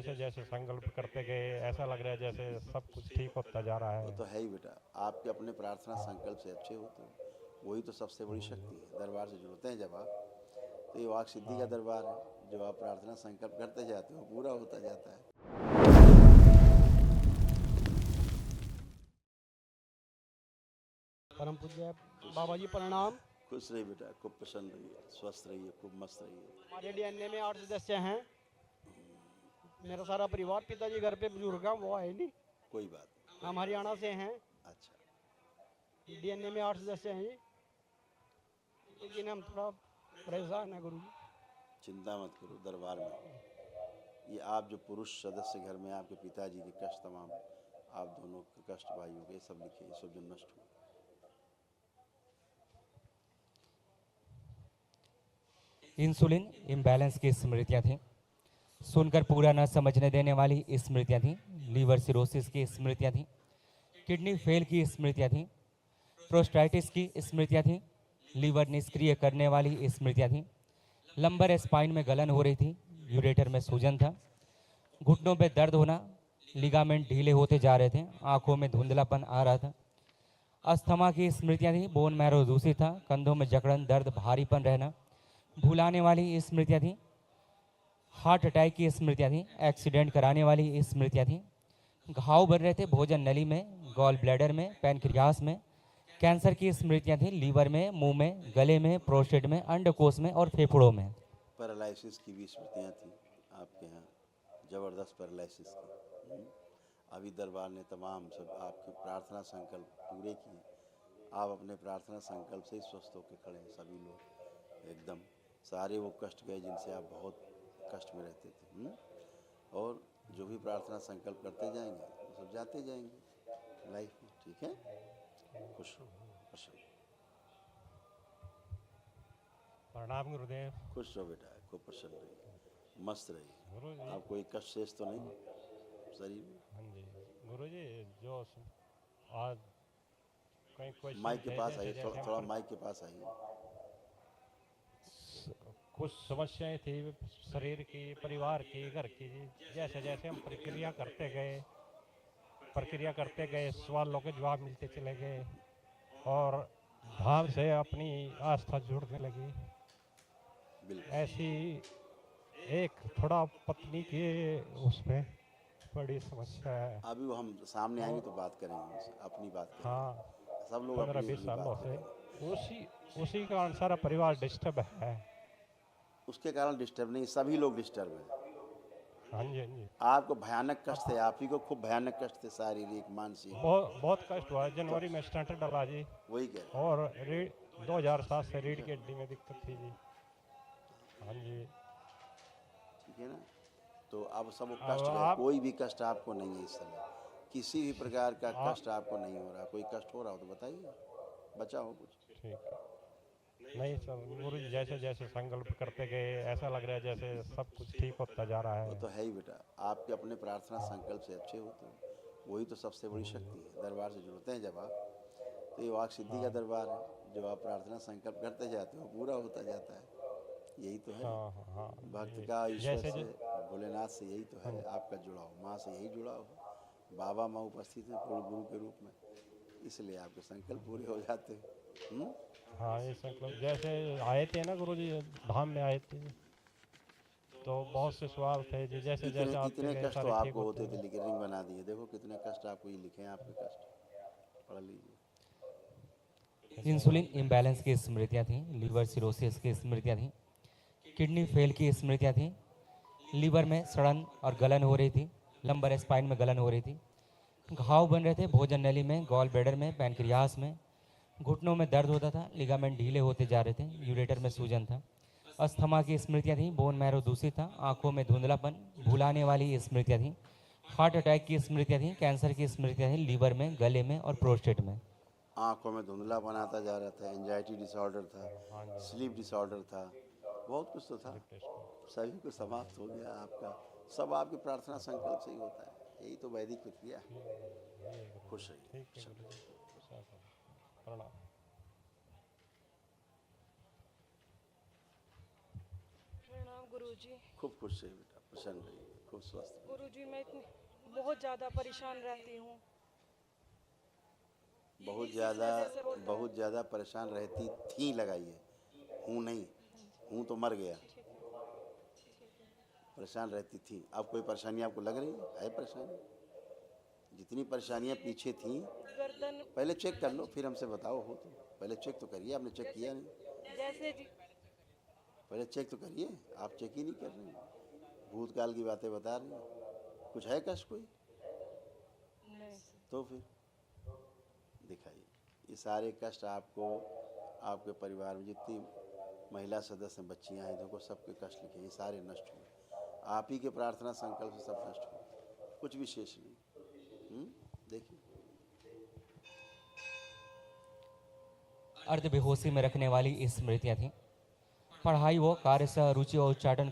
जैसे जैसे संकल्प करते गए ऐसा लग रहा है जैसे सब कुछ ठीक होता जा रहा वो है। तो है ही बेटा, आपके अपने प्रार्थना संकल्प से अच्छे होते हो, वही तो सबसे बड़ी शक्ति है। दरबार से जुड़ते हैं जब आप, तो ये वाक सिद्धि का हाँ। दरबार है। जब आप प्रार्थना संकल्प करते जाते हो पूरा होता जाता है। परम पूज्य खुश बाबा जी प्रणाम। खुश रहिए बेटा, खूब प्रसन्न रहिए, स्वस्थ रहिए, खूब मस्त रहिए। हमारे डीएनए में 8 सदस्य हैं। मेरा सारा परिवार, पिताजी घर पे बुजुर्ग हैं, वो है नहीं। कोई बात नहीं, कोई हम बात हरियाणा से हैं। नहीं। अच्छा, डीएनए में 8 सदस्य हैं जी, लेकिन हम थोड़ा परेशान हैं गुरु जी। चिंता मत करो, दरबार में ये आप जो पुरुष सदस्य घर में, आपके पिताजी के कष्ट तमाम, आप दोनों के कष्ट भाइयों के सब लिखे, ये सब जो नष्ट हुए। इंसुलिन इम्बैलेंस की स्मृतियाँ थीं। सुनकर पूरा न समझने देने वाली स्मृतियाँ थीं। लीवर सिरोसिस की स्मृतियाँ थीं। किडनी फेल की स्मृतियाँ थीं। प्रोस्टाइटिस की स्मृतियाँ थीं। लीवर निष्क्रिय करने वाली स्मृतियाँ थीं। लंबर स्पाइन में गलन हो रही थी। यूरेटर में सूजन था। घुटनों में दर्द होना, लिगामेंट ढीले होते जा रहे थे। आंखों में धुंधलापन आ रहा था। अस्थमा की स्मृतियाँ थीं। बोन मैरो दूषित था। कंधों में जकड़न, दर्द, भारीपन रहना, भुलाने वाली स्मृतियाँ थीं। हार्ट अटैक की स्मृतियाँ थीं। एक्सीडेंट कराने वाली स्मृतियाँ थीं। घाव बन रहे थे भोजन नली में, गॉल ब्लैडर में, पैनक्रियास में। कैंसर की स्मृतियाँ थीं। लीवर में, मुंह में, गले में, प्रोस्टेट में, अंडकोश में और फेफड़ों में। पैरालिसिस की भी स्मृतियाँ थी आपके यहाँ, ज़बरदस्त पैरालिसिस की। अभी दरबार ने तमाम सब आपके प्रार्थना संकल्प पूरे किए। आप अपने प्रार्थना संकल्प से ही स्वस्थ होकर खड़े हैं। सभी लोग एकदम सारे वो कष्ट गए जिनसे आप बहुत कष्ट में रहते थे। और जो भी प्रार्थना संकल्प करते जाएंगे वो सब जाते जाएंगे लाइफ में। ठीक है, खुश रहो, प्रसन्न, प्रणाम गुरुदेव। खुश रहो बेटा, खूब प्रसन्न रहिए, मस्त रहिए। गुरु जी। आप कोई कष्ट शेष तो नहीं शरीर में? हाँ जी। गुरु जी, जो आज कई क्वेश्चन माइक के थे पास जैसे आइए, जैसे थोड़ा हम थोड़ा माइक के पास आइए। कुछ समस्याएं थी शरीर की, परिवार की, घर की। जैसे जैसे हम प्रक्रिया करते गए, सवालों के जवाब मिलते चले गए और धाम से अपनी आस्था जुड़ने लगी। बिल्कुल, ऐसी एक थोड़ा पत्नी के उसमें बड़ी समस्या है। अभी वो हम सामने आएंगे और तो बात करेंगे उनसे, अपनी बात हाँ, करेंगे। सब लोग पंद्रह अपनी बीस अपनी सालों बात से करेंगे। उसी उसी कारण सारा परिवार डिस्टर्ब है। उसके कारण डिस्टर्ब नहीं, सभी लोग डिस्टर्ब हैं। हाँ जी, हाँ जी। आपको भयानक कष्ट थे, अब आप ही को खूब भयानक कष्ट थे, शारीरिक मानसिक। बहुत बहुत कष्ट हुआ है। तो जनवरी में स्टंट डला जी। वही कह रहे और 2007 से रीढ़ की हड्डी में दिक्कत थी जी। हाँ जी। ठीक है ना। तो अब सब वो अब कष्ट गए, आप कोई भी कष्ट आपको नहीं है इस समय। किसी भी प्रकार का आ, कष्ट आपको नहीं हो रहा। कोई कष्ट हो रहा हो तो बताइए, बचा हो कुछ। ठीक है। नहीं सर, गुरु जी जैसे जैसे संकल्प करते गए ऐसा लग रहा है जैसे सब कुछ ठीक होता जा रहा वो है। तो है ही बेटा, आपके अपने प्रार्थना संकल्प से अच्छे होते हो, वही तो सबसे बड़ी शक्ति है। दरबार से जुड़ते हैं जब आप, तो ये वाक सिद्धि का हाँ, दरबार है। जो आप प्रार्थना संकल्प करते जाते हो पूरा होता जाता है। यही तो है हाँ, हाँ, हाँ भक्त जी। का ईश्वर जैसे से, जो भोलेनाथ से। यही तो हाँ है जी, आपका जुड़ाव, माँ से यही जुड़ाव है। बाबा माँ उपस्थित हैं पूर्ण गुरु के रूप में, इसलिए आपके संकल्प पूरे हो जाते हैं। हाँ ये संकल्प जैसे आए थे ना गुरु जी, धाम में आए थे तो बहुत से सवाल थे जी। जैसे इतने जैसे आते इतने गए कष्ट तो सारे ठीक आपको होते होते थे, गए। लेकिन रिंग बना दिए। देखो कितने कष्ट आपको ये लिखे हैं, आपके कष्ट पढ़ लीजिए। इंसुलिन इम्बैलेंस की स्मृतियाँ थीं। लीवर सिरोसिस की स्मृतियाँ थीं। किडनी फेल की स्मृतियाँ थीं। लीवर में सड़न और गलन हो रही थी। लंबर स्पाइन में गलन हो रही थी। घाव बन रहे थे भोजन नली में, गॉल ब्लैडर में, पैनक्रियास में। घुटनों में दर्द होता था। लिगामेंट ढीले होते जा रहे थे। यूरेटर में सूजन था। अस्थमा की स्मृतियाँ थीं। बोन मैरो दूषित था। आंखों में धुंधलापन, भुलाने वाली स्मृतियाँ थीं। हार्ट अटैक की स्मृतियाँ थीं। कैंसर की स्मृतियाँ थीं। लीवर में, गले में और प्रोस्टेट में। आँखों में धुंधला बनाता जा रहा था, एंजाइटी डिसऑर्डर था, हाँ जी, हाँ स्लीप जी। डिसऑर्डर था, बहुत कुछ तो था। स्लिप टेस्ट में। सभी कुछ समाप्त हो गया आपका। सब आपकी प्रार्थना संकल्प से ही होता है। यही तो वैदिक प्रक्रिया है। ठीक है गुरु जी। खुश रहिए, ठीक है प्रसन्न गुरु जी। रहिए। प्रणाम। प्रणाम गुरुजी। खूब खुश रहिए बेटा, प्रसन्न रहिए। खूब स्वस्थ रहिए। गुरुजी मैं इतनी बहुत ज़्यादा परेशान रहती हूँ। बहुत इस वजह से होता है। बहुत ज़्यादा परेशान रहती थी, लगाइए, हूँ नहीं, हूँ तो मर गया। ठीक है, ठीक है। परेशान रहती थी। अब कोई परेशानी आपको लग रही है परेशानी? जितनी परेशानियां पीछे थी गर्दन पहले चेक कर लो, फिर हमसे बताओ। हो तो पहले चेक तो करिए। आपने चेक किया नहीं? जैसे जी पहले चेक तो करिए। आप चेक ही नहीं कर रहे हैं, भूतकाल की बातें बता रहे हैं। कुछ है कष्ट कोई? नहीं तो फिर दिखाइए। ये सारे कष्ट आपको, आपके परिवार में जितनी महिला सदस्य हैं, बच्चियां हैं, इनको सबके कष्ट लिखे, ये सारे नष्ट हुए। आप ही के प्रार्थना संकल्प से सब नष्ट हुए, कुछ भी शेष नहीं। देखिए, अर्ध बेहोशी में रखने वाली स्मृतियाँ थीं। पढ़ाई व कार्य से रुचि और उच्चाटन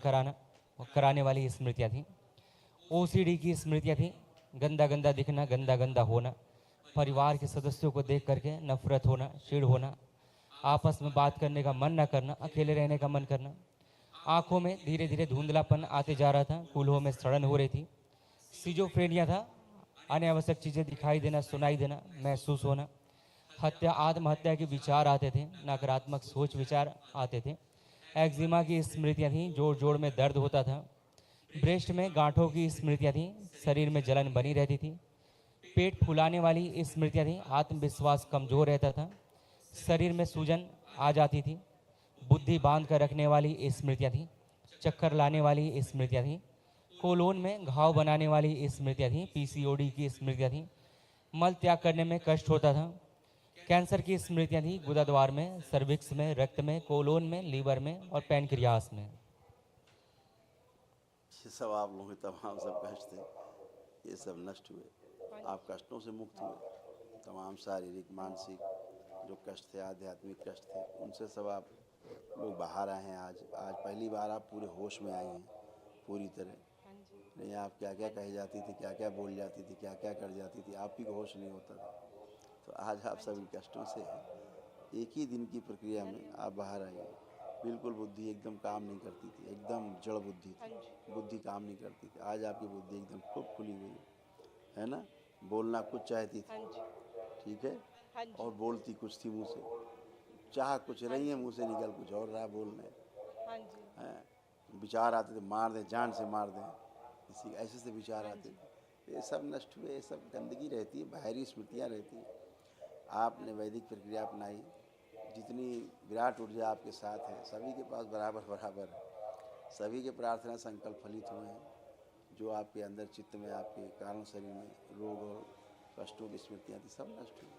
कराने वाली स्मृतियाँ थीं। ओसीडी की स्मृतियाँ थीं। गंदा गंदा दिखना, गंदा गंदा होना, परिवार के सदस्यों को देख करके नफरत होना, चिढ़ होना, आपस में बात करने का मन न करना, अकेले रहने का मन करना, आंखों में धीरे धीरे धुंधलापन आते जा रहा था, कूल्हों में सड़न हो रही थी, सिजोफ्रेनिया था, अनावश्यक चीज़ें दिखाई देना, सुनाई देना, महसूस होना, हत्या आत्महत्या के विचार आते थे, नकारात्मक सोच विचार आते थे। एक्जिमा की स्मृतियाँ थीं, जोड़ जोड़ में दर्द होता था। ब्रेस्ट में गांठों की स्मृतियाँ थीं, शरीर में जलन बनी रहती थी। पेट फुलाने वाली स्मृतियाँ थीं, आत्मविश्वास कमजोर रहता था, शरीर में सूजन आ जाती थी। बुद्धि बांध कर रखने वाली स्मृतियाँ थीं, चक्कर लाने वाली स्मृतियाँ थीं, कोलोन में घाव बनाने वाली स्मृतियाँ थीं, पीसीओडी की स्मृतियाँ थीं, मल त्याग करने में कष्ट होता था। कैंसर की स्मृतियाँ थीं, गुदाद्वार में, सर्विक्स में, रक्त में, कोलोन में, लीवर में और पैनक्रियास में। ये सब आप लोगों के तमाम सब कष्ट थे, ये सब नष्ट हुए। आप कष्टों से मुक्त हुए। तमाम शारीरिक मानसिक जो कष्ट थे, आध्यात्मिक कष्ट थे, उनसे सब आप लोग बाहर आए हैं। आज पहली बार आप पूरे होश में आई हैं, पूरी तरह। हाँ जी नहीं, आप क्या क्या कही जाती थी, क्या क्या बोल जाती थी, क्या क्या कर जाती थी, आप ही को होश नहीं होता था। तो आज आप सब इन कष्टों से एक ही दिन की प्रक्रिया में आप बाहर आई हैं। बिल्कुल बुद्धि एकदम काम नहीं करती थी, एकदम जड़ बुद्धि हाँ थी, जी बुद्धि काम नहीं करती थी। आज आपकी बुद्धि एकदम खूब खुली हुई है ना? बोलना कुछ चाहती हाँ थी, जी ठीक है, हाँ जी और बोलती कुछ थी मुँह से, चाह कुछ रही है, मुँह से निकल कुछ और रहा बोलने। हाँ जी हैं, विचार आते थे, मार दें, जान से मार दें, किसी ऐसे से विचार आते थे। ये सब नष्ट हुए। ये सब गंदगी रहती है, बाहरी स्मृतियाँ रहती हैं। आपने वैदिक प्रक्रिया अपनाई, जितनी विराट ऊर्जा आपके साथ है, सभी के पास बराबर बराबर है, सभी के प्रार्थना संकल्प फलित हुए हैं। जो आपके अंदर चित्त में, आपके कारण शरीर में रोग और कष्टों की स्मृतियाँ थी, सब नष्ट हुई।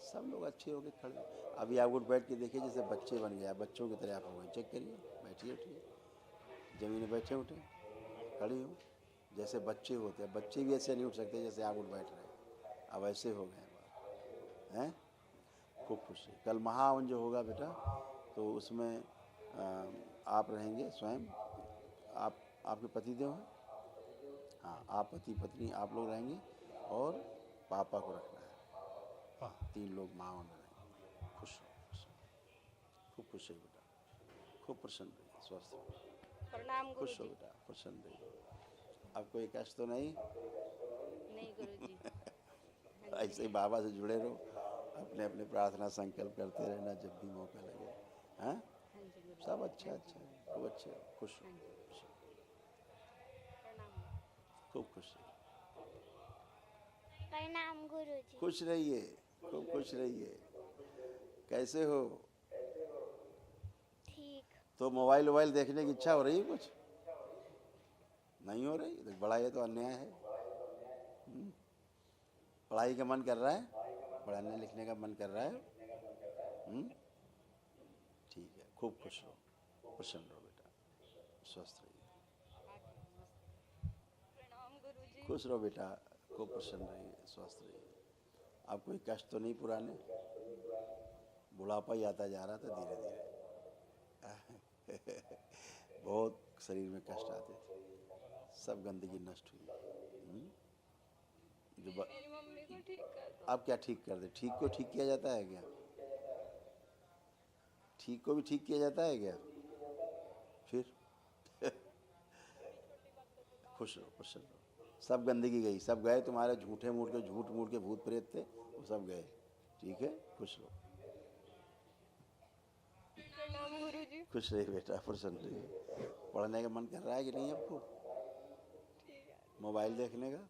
सब लोग अच्छे हो गए, खड़े। अभी आप उठ बैठ के देखिए, जैसे बच्चे बन गए, बच्चों की तरह आप हो गए। चेक करिए, बैठिए, उठिए, जमीन में बैठे उठे, खड़ी हो, जैसे बच्चे होते हैं। बच्चे भी ऐसे नहीं उठ सकते जैसे आप उठ बैठ रहे, अब ऐसे हो गए हैं। खूब खुश है। कल महावन जो होगा बेटा, तो उसमें आप रहेंगे स्वयं, आपके पतिदेव हैं, हाँ, आप पति पत्नी आप लोग रहेंगे, और पापा को रखना है। 3 लोग महावन में रहेंगे। खुश हो, खूब खुश है बेटा, खूब प्रसन्न रहिए, स्वस्थ रहिए, प्रणाम खुश हो गुरुजी। बेटा, प्रसन्न रहिए। अब कोई कष्ट तो नहीं? नहीं गुरुजी। ऐसे ही बाबा से जुड़े रहो, अपने अपने प्रार्थना संकल्प करते रहना जब भी मौका लगे। हाँ, हाँ जी गुरुजी। सब अच्छा अच्छा है, खूब अच्छे हो, खुश हो, हाँ जी खुश हो, प्रणाम। खूब खुश रहिए, प्रणाम गुरुजी। खुश रहिए, खूब खुश रहिए। कैसे हो? ठीक। तो मोबाइल वोबाइल देखने की इच्छा हो रही है? कुछ नहीं हो रही? तो बड़ा, ये तो अन्याय है। पढ़ाई का मन कर रहा है, पढ़ने लिखने का मन कर रहा है? ठीक है, खूब खुश रहो, प्रसन्न रहो बेटा, स्वस्थ रहिए, प्रणाम गुरुजी। खुश रहो बेटा, खूब प्रसन्न रहिए, स्वस्थ रहिए। अब कोई कष्ट तो नहीं पुराने? बुढ़ापा ही आता जा रहा था धीरे धीरे। बहुत शरीर में कष्ट आते थे, सब गंदगी नष्ट हुई। जो मेरी मम्मी को ठीक कर दो। अब क्या ठीक कर दे? ठीक को ठीक किया जाता है क्या? ठीक को भी ठीक किया जाता है क्या? फिर खुश रहो, प्रसन्न रहो। सब गंदगी गई, सब गए तुम्हारे झूठे मूठ के, झूठ मूठ के भूत प्रेत थे, वो सब गए। ठीक है, खुश रहो। प्रणाम गुरुजी। खुश रहिए बेटा, प्रसन्न रहिए। पढ़ने का मन कर रहा है कि नहीं आपको? ठीक है। मोबाइल देखने का?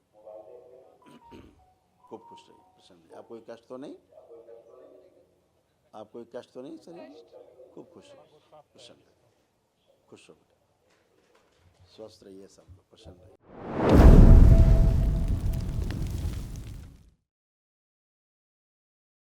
खूब खुश रहिए, प्रसन्न रहिए। आप कोई कष्ट तो नहीं? आप कोई कष्ट तो नहीं शरीर? खूब खुश रहिए, प्रसन्न रहिए। खुश हो बेटा, स्वस्थ रहिए सब लोग, प्रसन्न रहिए।